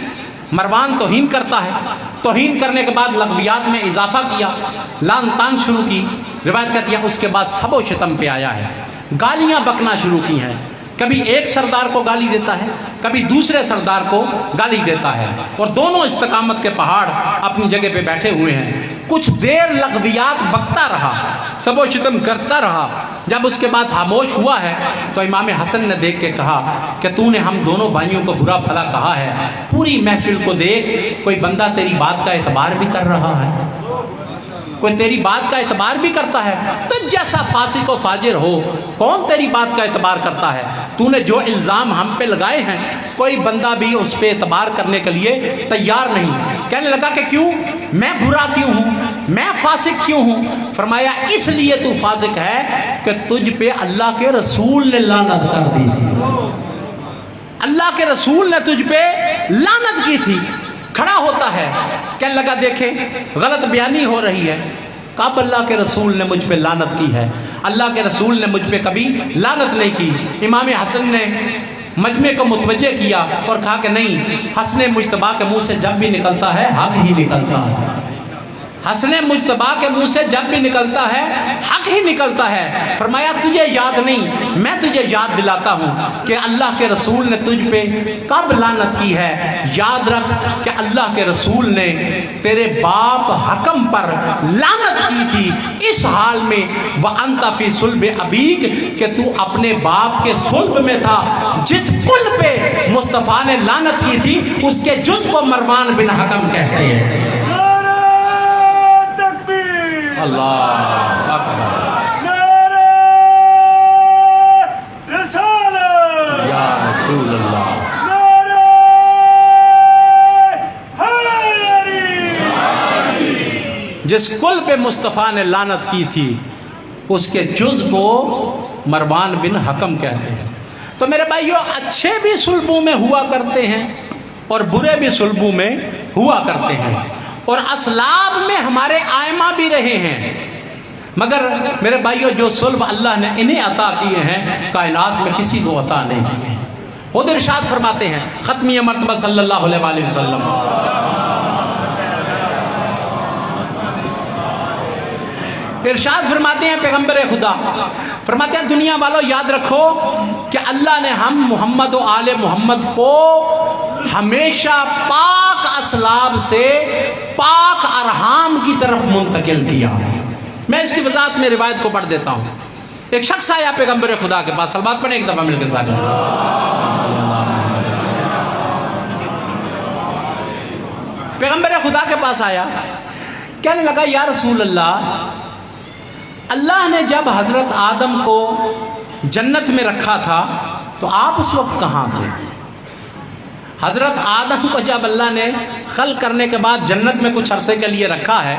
مروان توہین کرتا ہے. توہین کرنے کے بعد لغویات میں اضافہ کیا، لان تان شروع کی. روایت کہتی ہے اس کے بعد سب و شتم پہ آیا ہے، گالیاں بکنا شروع کی ہیں. کبھی ایک سردار کو گالی دیتا ہے، کبھی دوسرے سردار کو گالی دیتا ہے، اور دونوں استقامت کے پہاڑ اپنی جگہ پہ بیٹھے ہوئے ہیں۔ کچھ دیر لغویات بکتا رہا، سب و شتم کرتا رہا، جب اس کے بعد خاموش ہوا ہے تو امام حسن نے دیکھ کے کہا کہ تو نے ہم دونوں بھائیوں کو برا بھلا کہا ہے، پوری محفل کو دیکھ، کوئی بندہ تیری بات کا اعتبار بھی کر رہا ہے، کوئی تیری بات کا اعتبار بھی کرتا ہے، تو جیسا فاسق و فاجر ہو، کون تیری بات کا اعتبار کرتا ہے؟ تو نے جو الزام ہم پہ لگائے ہیں، کوئی بندہ بھی اس پہ اعتبار کرنے کے لیے تیار نہیں۔ کہنے لگا کہ کیوں؟ میں برا کیوں ہوں؟ میں فاسق کیوں ہوں؟ فرمایا اس لیے تو فاسق ہے کہ تجھ پہ اللہ کے رسول نے لعنت کر دی تھی، اللہ کے رسول نے تجھ پہ لعنت کی تھی۔ کھڑا ہوتا ہے، کہنے لگا دیکھیں غلط بیانی ہو رہی ہے، کب اللہ کے رسول نے مجھ پہ لعنت کی ہے؟ اللہ کے رسول نے مجھ پہ کبھی لعنت نہیں کی۔ امام حسن نے مجمع کو متوجہ کیا اور کہا کہ نہیں، حسن مجتبیٰ کے منہ سے جب بھی نکلتا ہے حق ہی نکلتا ہے، حسن مجتبیٰ کے منہ سے جب بھی نکلتا ہے حق ہی نکلتا ہے۔ فرمایا تجھے یاد نہیں، میں تجھے یاد دلاتا ہوں کہ اللہ کے رسول نے تجھ پہ کب لعنت کی ہے۔ یاد رکھ کہ اللہ کے رسول نے تیرے باپ حکم پر لعنت کی تھی، اس حال میں وَأَنْتَ فِي صُلْبِ أَبِيكَ، کہ تو اپنے باپ کے صلب میں تھا۔ جس کل پہ مصطفیٰ نے لعنت کی تھی اس کے جز کو مروان بن حکم کہتے ہیں۔ اللہ اکبر، نعرہ رسالت یا رسول اللہ، نعرہ حیدری۔ جس کل پہ مصطفیٰ نے لعنت کی تھی اس کے جز کو مروان بن حکم کہتے ہیں۔ تو میرے بھائیو، اچھے بھی صلبوں میں ہوا کرتے ہیں اور برے بھی صلبوں میں ہوا کرتے ہیں، اور اسلاب میں ہمارے آئمہ بھی رہے ہیں، مگر میرے بھائیو جو صلب اللہ نے انہیں عطا کیے ہیں کائنات میں کسی کو عطا نہیں کیے ہیں۔ خود ارشاد فرماتے ہیں ختمی مرتبہ صلی اللہ علیہ وآلہ وسلم، ارشاد فرماتے ہیں پیغمبر خدا، فرماتے ہیں دنیا والوں یاد رکھو کہ اللہ نے ہم محمد و آل محمد کو ہمیشہ پاک اسلاب سے پاک ارحام کی طرف منتقل کیا۔ میں اس کی وضاحت میں روایت کو پڑھ دیتا ہوں۔ ایک شخص آیا پیغمبر خدا کے پاس، صلوات پڑھیں ایک دفعہ مل کے ساتھ۔ پیغمبر خدا کے پاس آیا، کہنے لگا یا رسول اللہ، اللہ نے جب حضرت آدم کو جنت میں رکھا تھا تو آپ اس وقت کہاں تھے؟ حضرت آدم کو جب اللہ نے خلق کرنے کے بعد جنت میں کچھ عرصے کے لیے رکھا ہے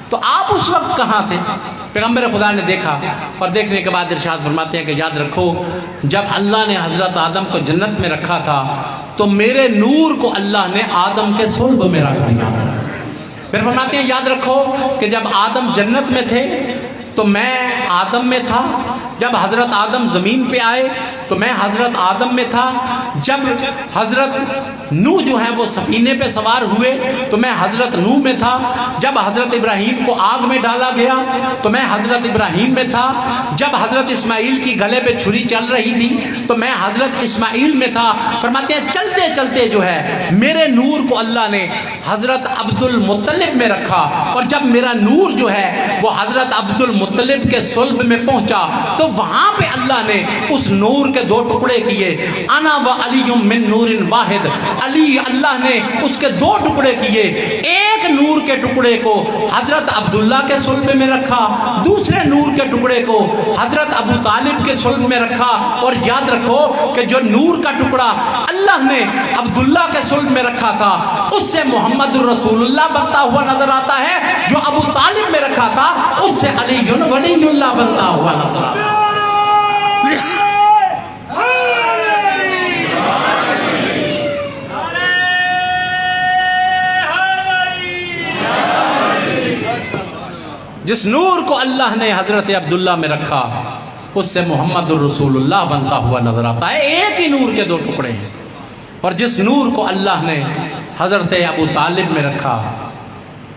تو آپ اس وقت کہاں تھے؟ پیغمبر خدا نے دیکھا اور دیکھنے کے بعد ارشاد فرماتے ہیں کہ یاد رکھو جب اللہ نے حضرت آدم کو جنت میں رکھا تھا تو میرے نور کو اللہ نے آدم کے صلب میں رکھ دیا۔ پھر فرماتے ہیں یاد رکھو کہ جب آدم جنت میں تھے تو میں آدم میں تھا، جب حضرت آدم زمین پہ آئے تو میں حضرت آدم میں تھا، جب حضرت نوح جو ہیں وہ سفینے پہ سوار ہوئے تو میں حضرت نوح میں تھا، جب حضرت ابراہیم کو آگ میں ڈالا گیا تو میں حضرت ابراہیم میں تھا، جب حضرت اسماعیل کی گلے پہ چھری چل رہی تھی تو میں حضرت اسماعیل میں تھا۔ فرماتے ہیں چلتے چلتے جو ہے میرے نور کو اللہ نے حضرت عبد المطلب میں رکھا، اور جب میرا نور جو ہے وہ حضرت عبد المطلب کے صلب میں پہنچا تو وہاں پہ اللہ نے اس نور کے دو ٹکڑے کیے، انا و علی من نور واحد، علی اللہ نے اس کے دو ٹکڑے کیے، ایک نور کے ٹکڑے کو حضرت عبداللہ کے صلب میں رکھا، دوسرے نور کے ٹکڑے کو حضرت ابو طالب کے صلب میں رکھا، اور یاد رکھو کہ جو نور کا ٹکڑا اللہ نے عبداللہ کے صلب میں رکھا تھا اس سے محمد الرسول اللہ بنتا ہوا نظر آتا ہے، جو ابو طالب میں رکھا تھا اس سے علی ولی اللہ بنتا ہوا نظر آتا ہے۔ جس نور کو اللہ نے حضرت عبداللہ میں رکھا اس سے محمد الرسول اللہ بنتا ہوا نظر آتا ہے، ایک ہی نور کے دو ٹکڑے ہیں۔ اور جس نور کو اللہ نے حضرت ابو طالب میں رکھا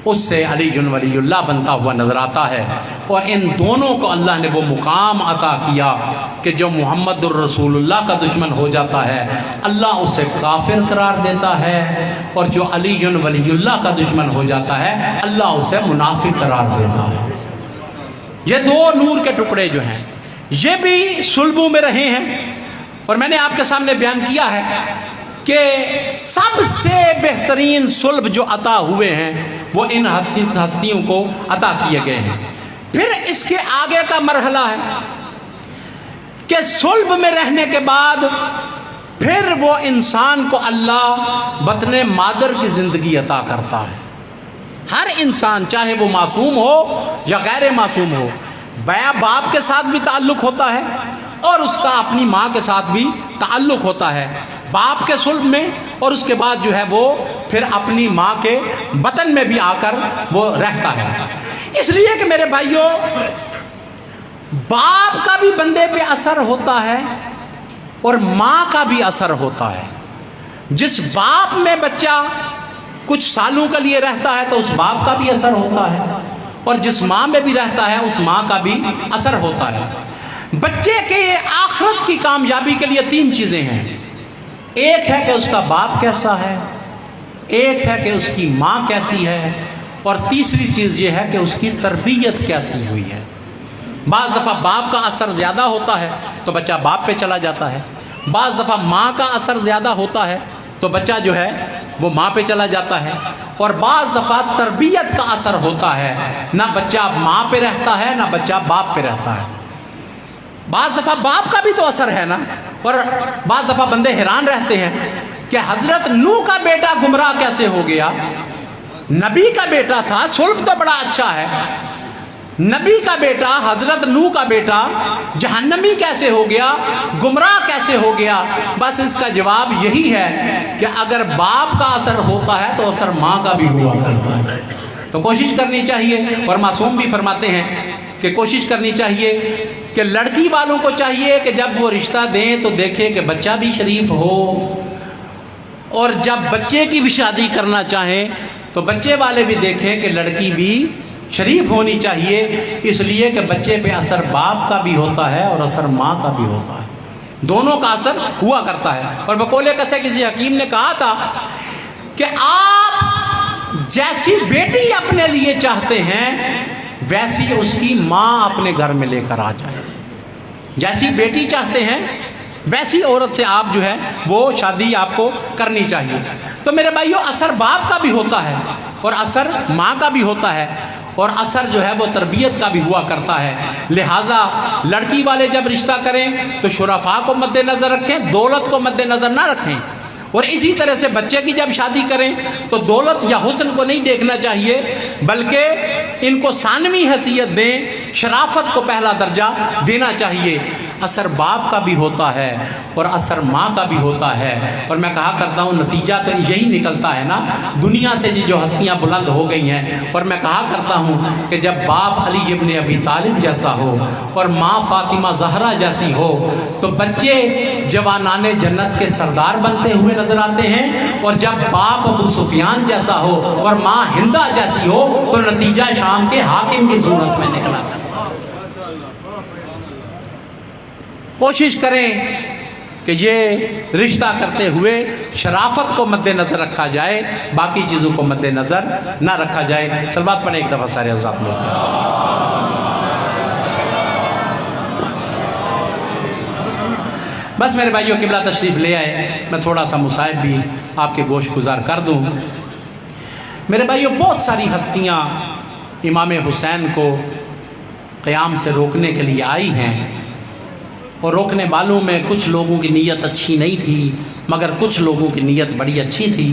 اس سے علی ولی اللہ بنتا ہوا نظر آتا ہے۔ اور ان دونوں کو اللہ نے وہ مقام عطا کیا کہ جو محمد الرسول اللہ کا دشمن ہو جاتا ہے اللہ اسے کافر قرار دیتا ہے، اور جو علی ولی اللہ کا دشمن ہو جاتا ہے اللہ اسے منافق قرار دیتا ہے۔ یہ دو نور کے ٹکڑے جو ہیں یہ بھی صلبوں میں رہے ہیں، اور میں نے آپ کے سامنے بیان کیا ہے کہ سب سے بہترین صلب جو عطا ہوئے ہیں وہ ان ہستیوں کو عطا کیے گئے ہیں۔ پھر اس کے آگے کا مرحلہ ہے کہ صلب میں رہنے کے بعد پھر وہ انسان کو اللہ بطن مادر کی زندگی عطا کرتا ہے۔ ہر انسان چاہے وہ معصوم ہو یا غیر معصوم ہو، باپ کے ساتھ بھی تعلق ہوتا ہے اور اس کا اپنی ماں کے ساتھ بھی تعلق ہوتا ہے، باپ کے صلب میں، اور اس کے بعد جو ہے وہ پھر اپنی ماں کے بطن میں بھی آ کر وہ رہتا ہے۔ اس لیے کہ میرے بھائیوں، باپ کا بھی بندے پہ اثر ہوتا ہے اور ماں کا بھی اثر ہوتا ہے۔ جس باپ میں بچہ کچھ سالوں کے لیے رہتا ہے تو اس باپ کا بھی اثر ہوتا ہے، اور جس ماں میں بھی رہتا ہے اس ماں کا بھی اثر ہوتا ہے۔ بچے کے آخرت کی کامیابی کے لیے 3 چیزیں ہیں۔ ایک ہے کہ اس کا باپ کیسا ہے، ایک ہے کہ اس کی ماں کیسی ہے، اور تیسری چیز یہ ہے کہ اس کی تربیت کیسی ہوئی ہے۔ بعض دفعہ باپ کا اثر زیادہ ہوتا ہے تو بچہ باپ پہ چلا جاتا ہے، بعض دفعہ ماں کا اثر زیادہ ہوتا ہے تو بچہ جو ہے وہ ماں پہ چلا جاتا ہے، اور بعض دفعہ تربیت کا اثر ہوتا ہے، نہ بچہ ماں پہ رہتا ہے نہ بچہ باپ پہ رہتا ہے۔ بعض دفعہ باپ کا بھی تو اثر ہے نا، اور بعض دفعہ بندے حیران رہتے ہیں کہ حضرت نوح کا بیٹا گمراہ کیسے ہو گیا؟ نبی کا بیٹا تھا، صلب تو بڑا اچھا ہے، نبی کا بیٹا حضرت نوح کا بیٹا جہنمی کیسے ہو گیا، گمراہ کیسے ہو گیا؟ بس اس کا جواب یہی ہے کہ اگر باپ کا اثر ہوتا ہے تو اثر ماں کا بھی ہوا کرتا ہے۔ تو کوشش کرنی چاہیے، اور معصوم بھی فرماتے ہیں کہ کوشش کرنی چاہیے کہ لڑکی والوں کو چاہیے کہ جب وہ رشتہ دیں تو دیکھیں کہ بچہ بھی شریف ہو، اور جب بچے کی بھی شادی کرنا چاہیں تو بچے والے بھی دیکھیں کہ لڑکی بھی شریف ہونی چاہیے، اس لیے کہ بچے پہ اثر باپ کا بھی ہوتا ہے اور اثر ماں کا بھی ہوتا ہے، دونوں کا اثر ہوا کرتا ہے۔ اور بقول قصے کسی حکیم نے کہا تھا کہ آپ جیسی بیٹی اپنے لیے چاہتے ہیں ویسی اس کی ماں اپنے گھر میں لے کر آ جائے، جیسی بیٹی چاہتے ہیں ویسی عورت سے آپ جو ہے وہ شادی آپ کو کرنی چاہیے۔ تو میرے بھائیوں، اثر باپ کا بھی ہوتا ہے اور اثر ماں کا بھی ہوتا ہے، اور اثر جو ہے وہ تربیت کا بھی ہوا کرتا ہے۔ لہٰذا لڑکی والے جب رشتہ کریں تو شرفاء کو مد نظر رکھیں، دولت کو مد نظر نہ رکھیں، اور اسی طرح سے بچے کی جب شادی کریں تو دولت یا حسن کو نہیں دیکھنا چاہیے، بلکہ ان کو ثانوی حیثیت دیں، شرافت کو پہلا درجہ دینا چاہیے۔ اثر باپ کا بھی ہوتا ہے اور اثر ماں کا بھی ہوتا ہے، اور میں کہا کرتا ہوں نتیجہ تو یہی نکلتا ہے نا، دنیا سے جو ہستیاں بلند ہو گئی ہیں، اور میں کہا کرتا ہوں کہ جب باپ علی ابن ابی طالب جیسا ہو اور ماں فاطمہ زہرا جیسی ہو تو بچے جوانان جنت کے سردار بنتے ہوئے نظر آتے ہیں، اور جب باپ ابو سفیان جیسا ہو اور ماں ہندہ جیسی ہو تو نتیجہ شام کے حاکم کی صورت میں نکلا کرتا ہے۔ کوشش کریں کہ یہ رشتہ کرتے ہوئے شرافت کو مد نظر رکھا جائے، باقی چیزوں کو مد نظر نہ رکھا جائے۔ صلوات پڑھیں ایک دفعہ سارے حضرات لوگ۔ بس میرے بھائیوں، قبلہ تشریف لے آئے، میں تھوڑا سا مصائب بھی آپ کے گوش گزار کر دوں۔ میرے بھائیوں، بہت ساری ہستیاں امام حسین کو قیام سے روکنے کے لیے آئی ہیں، اور روکنے والوں میں کچھ لوگوں کی نیت اچھی نہیں تھی، مگر کچھ لوگوں کی نیت بڑی اچھی تھی،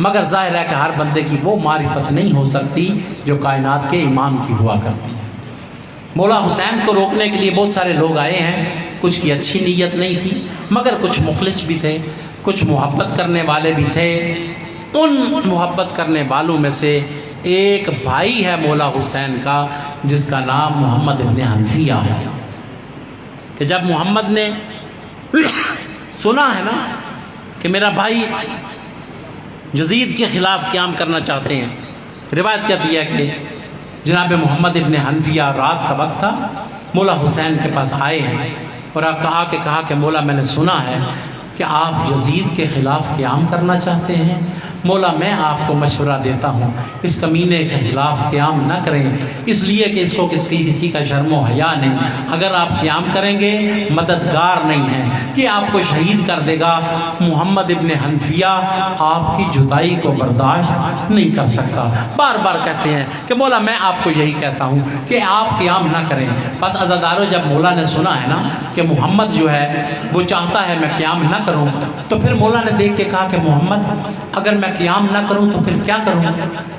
مگر ظاہر ہے کہ ہر بندے کی وہ معرفت نہیں ہو سکتی جو کائنات کے امام کی ہوا کرتی ہے۔ مولا حسین کو روکنے کے لیے بہت سارے لوگ آئے ہیں، کچھ کی اچھی نیت نہیں تھی، مگر کچھ مخلص بھی تھے، کچھ محبت کرنے والے بھی تھے۔ ان محبت کرنے والوں میں سے ایک بھائی ہے مولا حسین کا جس کا نام محمد ابن حنفیہ ہے، کہ جب محمد نے سنا ہے نا کہ میرا بھائی یزید کے خلاف قیام کرنا چاہتے ہیں روایت کہتی ہے کہ جناب محمد ابن حنفیہ رات کا وقت تھا، مولا حسین کے پاس آئے ہیں اور کہا کہ مولا میں نے سنا ہے کہ آپ یزید کے خلاف قیام کرنا چاہتے ہیں، مولا میں آپ کو مشورہ دیتا ہوں اس کمینے کے خلاف قیام نہ کریں، اس لیے کہ اس کو کسی کا شرم و حیا نہیں، اگر آپ قیام کریں گے مددگار نہیں ہے، یہ آپ کو شہید کر دے گا۔ محمد ابن حنفیہ آپ کی جدائی کو برداشت نہیں کر سکتا، بار بار کہتے ہیں کہ مولا میں آپ کو یہی کہتا ہوں کہ آپ قیام نہ کریں۔ بس عزادارو، جب مولا نے سنا ہے نا کہ محمد جو ہے وہ چاہتا ہے میں قیام نہ کروں، تو پھر مولا نے دیکھ کے کہا کہ محمد اگر میں قیام نہ کروں تو پھر کیا کروں؟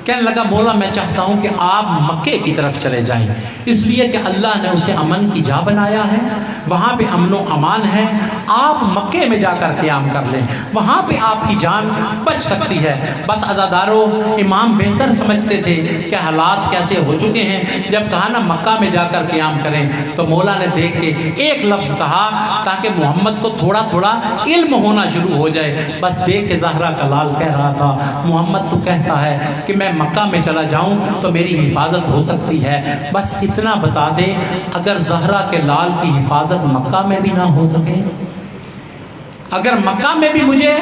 کہنے لگا مولا میں چاہتا ہوں کہ آپ مکے کی طرف چلے جائیں، اس لیے کہ اللہ نے اسے امن کی جا بنایا ہے، وہاں پہ امن و امان ہے، آپ مکے میں جا کر قیام کر لیں، وہاں پہ آپ کی جان بچ سکتی ہے۔ بس عزادارو، امام بہتر سمجھتے تھے کہ حالات کیسے ہو چکے ہیں، جب کہا نا مکہ میں جا کر قیام کریں تو مولا نے دیکھ کے ایک لفظ کہا تاکہ محمد کو تھوڑا تھوڑا علم ہونا شروع ہو جائے۔ بس دیکھ کے زہرا کا لال کہہ رہا تھا محمد تو کہتا ہے کہ میں مکہ میں چلا جاؤں تو میری حفاظت ہو سکتی ہے، بس اتنا بتا دے اگر زہرا کے لال کی حفاظت مکہ میں بھی نہ ہو سکے، اگر مکہ میں بھی مجھے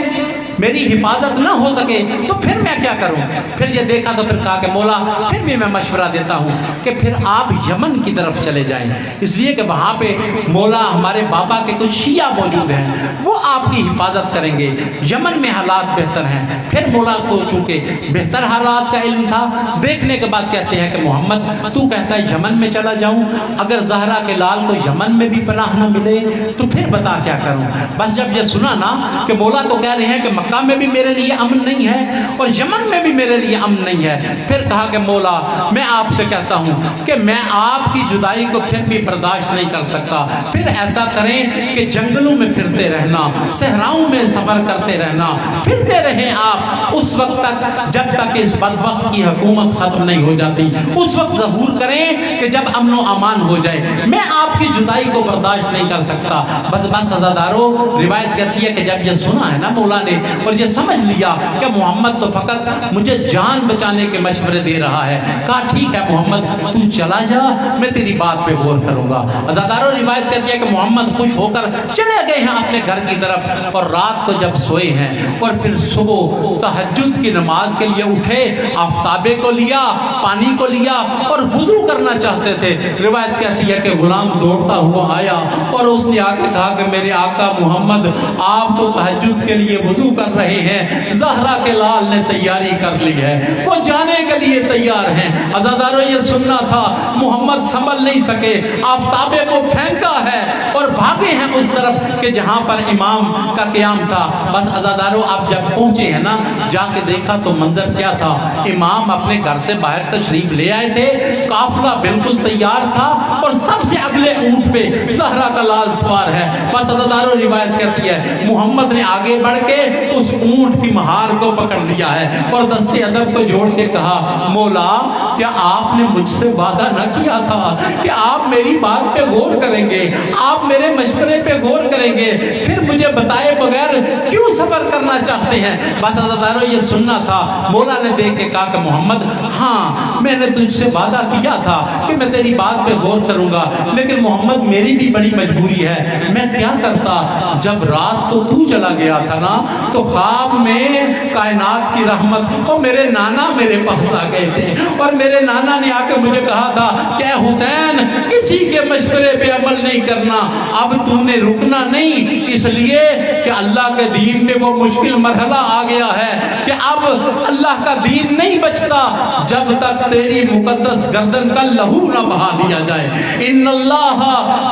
میری حفاظت نہ ہو سکے تو پھر میں کیا کروں؟ پھر یہ دیکھا تو پھر کہا کہ مولا پھر بھی میں مشورہ دیتا ہوں کہ پھر آپ یمن کی طرف چلے جائیں، اس لیے کہ وہاں پہ مولا ہمارے بابا کے کچھ شیعہ موجود ہیں، وہ آپ کی حفاظت کریں گے، یمن میں حالات بہتر ہیں۔ پھر مولا کو چونکہ بہتر حالات کا علم تھا، دیکھنے کے بعد کہتے ہیں کہ محمد تو کہتا ہے یمن میں چلا جاؤں، اگر زہرا کے لال کو یمن میں بھی پناہ نہ ملے تو پھر بتا کیا کروں؟ بس جب یہ سنا نا کہ مولا تو کہہ رہے ہیں کہ مکہ میں بھی میرے لیے امن نہیں ہے اور یمن میں بھی میرے لیے امن نہیں ہے، پھر کہا کہ مولا میں آپ سے کہتا ہوں کہ میں آپ کی جدائی کو پھر بھی برداشت نہیں کر سکتا، پھر ایسا کریں کہ جنگلوں میں پھرتے رہنا، صحراؤں میں سفر کرتے رہنا، پھرتے رہیں آپ اس وقت تک جب تک اس بدبخت کی حکومت ختم نہیں ہو جاتی، اس وقت ظہور کریں کہ جب امن و امان ہو جائے، میں آپ کی جدائی کو برداشت نہیں کر سکتا۔ بس عزادارو، روایت کہتی ہے کہ جب یہ سنا ہے نا مولا نے اور یہ سمجھ لیا کہ محمد تو فقط مجھے جان بچانے کے مشورے دے رہا ہے، کہا ٹھیک ہے محمد تو چلا جا، میں تیری بات پہ غور کروں گا۔ عزادارو، روایت کہتی ہے کہ محمد خوش ہو کر چلے گئے ہیں اپنے گھر کی طرف، اور رات کو جب سوئے ہیں اور پھر صبح تہجد کی نماز کے لیے اٹھے، آفتابے کو لیا، پانی کو لیا اور وضو کرنا چاہتے تھے، روایت کہتی ہے کہ غلام دوڑتا ہوا آیا اور اس نے آ کے کہا کہ میرے آقا محمد آپ تو تہجد کے لیے وضو کر رہے ہیں، زہرا کے لال نے تیاری کر لی ہے، وہ جانے کے لیے تیار ہیں۔ عزادارو، یہ سننا تھا، محمد سنبھل نہیں سکے، آفتابے کو پھینکا ہے اور بھاگے ہیں اس طرف کہ جہاں پر امام کا قیام تھا۔ بس عزادارو، آپ جب پہنچے ہیں نا، جا کے دیکھا تو منظر کیا تھا، امام اپنے گھر سے باہر تشریف لے آئے تھے، قافلہ بالکل تیار تھا اور سب سے اگلے اونٹ پہ زہرا کا لال سوار ہے۔ بس عزادارو، روایت کرتی ہے محمد نے آگے بڑھ کے اس اونٹ کی مہار کو پکڑ لیا ہے اور دستے ادب کو جوڑ کے کہا مولا کیا آپ نے مجھ سے وعدہ نہ کیا تھا کہ آپ میری بات پہ غور کریں گے، آپ میرے مشورے پہ غور کریں گے، پھر مجھے بتائے بغیر کیوں سفر کرنا چاہتے ہیں؟ بس عزادارو، یہ سننا تھا، مولا نے دیکھ کے کہا کہ محمد ہاں میں نے تجھ سے وعدہ کیا تھا کہ میں تیری بات پہ غور کروں گا، لیکن محمد میری بھی بڑی مجبوری ہے، میں کیا کرتا؟ جب رات کو تو چلا گیا تھا نا تو خواب میں کائنات کی رحمت اور میرے نانا میرے پاس آ گئے تھے اور میرے نانا نے آ کے مجھے کہا تھا کہ اے حسین کسی کے مشورے پہ عمل نہیں کرنا، اب تو نے رکنا نہیں، اس لیے کہ اللہ کے دین میں وہ مشکل مرحلہ آ گیا ہے کہ اب اللہ کا دین نہیں بچتا جب تک تیری مقدس گردن کا لہو نہ بہا دیا جائے۔ ان اللہ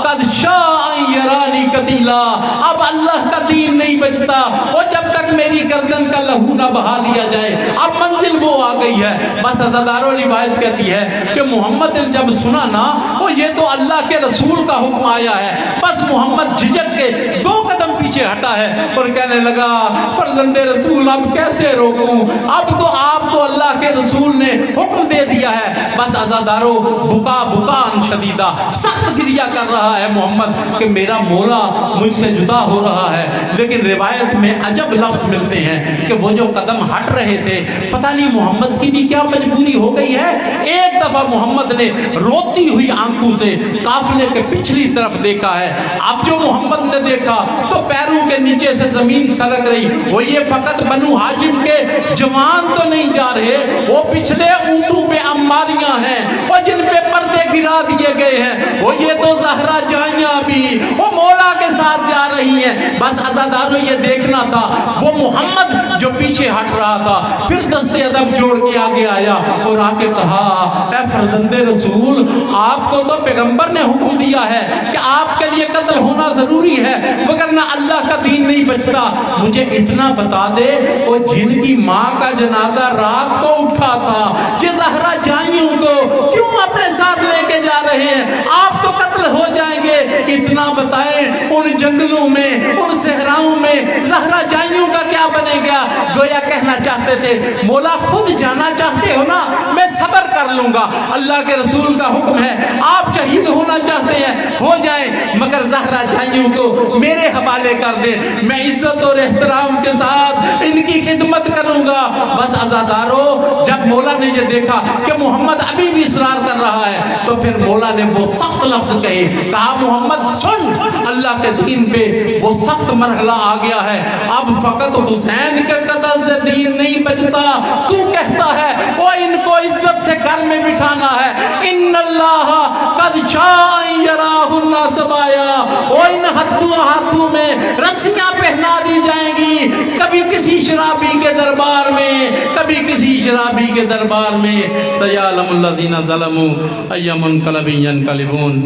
قد شاء یرانی قتیلا، اب اللہ کا دین نہیں بچتا اور جب تک میری گردن کا لہو نہ بہا لیا جائے، اب منزل وہ آ گئی ہے۔ بس عزادارو، روایت کہتی ہے کہ محمد نے جب سنا نا وہ یہ تو اللہ کے رسول کا حکم آیا ہے، بس محمد جھجک کے 2 قدم پیچھے پیچھے ہٹا ہے اور کہنے لگا فرزند رسول اب کیسے روکوں، اب تو آپ کو اللہ کے رسول نے حکم دے دیا ہے۔ بس عزادارو بکا بکان شدیدہ، سخت گریہ کر رہا ہے محمد کہ میرا مولا مجھ سے جدا ہو رہا ہے۔ لیکن روایت میں عجب لفظ ملتے ہیں کہ وہ جو قدم ہٹ رہے تھے، پتہ نہیں محمد کی بھی کیا مجبوری ہو گئی ہے، ایک دفعہ محمد نے روتی ہوئی آنکھوں سے قافلے کے پچھلی طرف دیکھا ہے۔ اب جو محمد نے دیکھا تو پیروں کے نیچے سے زمین سلک رہی، وہ یہ فقط بنو ہاشم کے جوان تو نہیں جا رہے، وہ پچھلے اونٹوں پہ اماریاں ہیں اور جن پہ پردے گرا دیے گئے ہیں، وہ یہ تو زہرا جائیاں بھی وہ مولا کے ساتھ جا رہی ہیں۔ بس عزادارو یہ دیکھنا تھا وہ محمد جو پیچھے ہٹ رہا تھا، پھر دستے ادب جوڑ کے آگے آیا اور آ کے کہا اے فرزند رسول، آپ کو تو پیغمبر نے حکم دیا ہے کہ آپ کے لیے قتل ہونا ضروری ہے وگرنہ اللہ کا دین نہیں بچتا۔ مجھے اتنا بتا دے وہ جن کی ماں کا جنازہ رات کو اٹھا تھا، یہ زہرا جائیوں کو کیوں اپنے ساتھ لے کے جا رہے ہیں؟ آپ تو قتل ہو جائیں گے، اتنا بتائیں ان جنگلوں میں ان صحراؤں میں زہرا جائیوں کا کیا بنے گا؟ گویا کہنا چاہتے تھے مولا خود جانا چاہتے ہو نا، میں صبر کر لوں گا، اللہ کے رسول کا حکم ہے، آپ شہید ہونا چاہتے ہیں ہو جائیں، مگر زہرا جائیوں کو میرے حوالے کر دیں، میں عزت اور احترام کے ساتھ ان کی خدمت کروں گا۔ بس عزادارو جب مولا نے یہ دیکھا کہ محمد ابھی بھی اصرار کر رہا ہے تو پھر مولا نے وہ سخت لفظ کہے، کہا محمد سن، اللہ کے دین پہ وہ سخت مرحلہ آ گیا ہے، اب فقط حسین کے قتل سے دین نہیں بچتا، تو کہتا ہے وہ ان کو عزت سے گھر میں بٹھانا ہے، ان اللہ قد شاء یراہ الناس بایا، وہ ان ہاتھوں میں رسیاں پہنا دی جائیں گی، کبھی کسی شرابی کے دربار میں کبھی کسی شرابی کے دربار میں، سیعلم الذین ظلموا ای منقلب ینقلبون،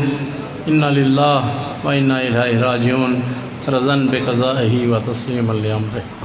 انا للہ و انا الیہ راجعون، رضا بقضائہ و تسلیما لامرہ۔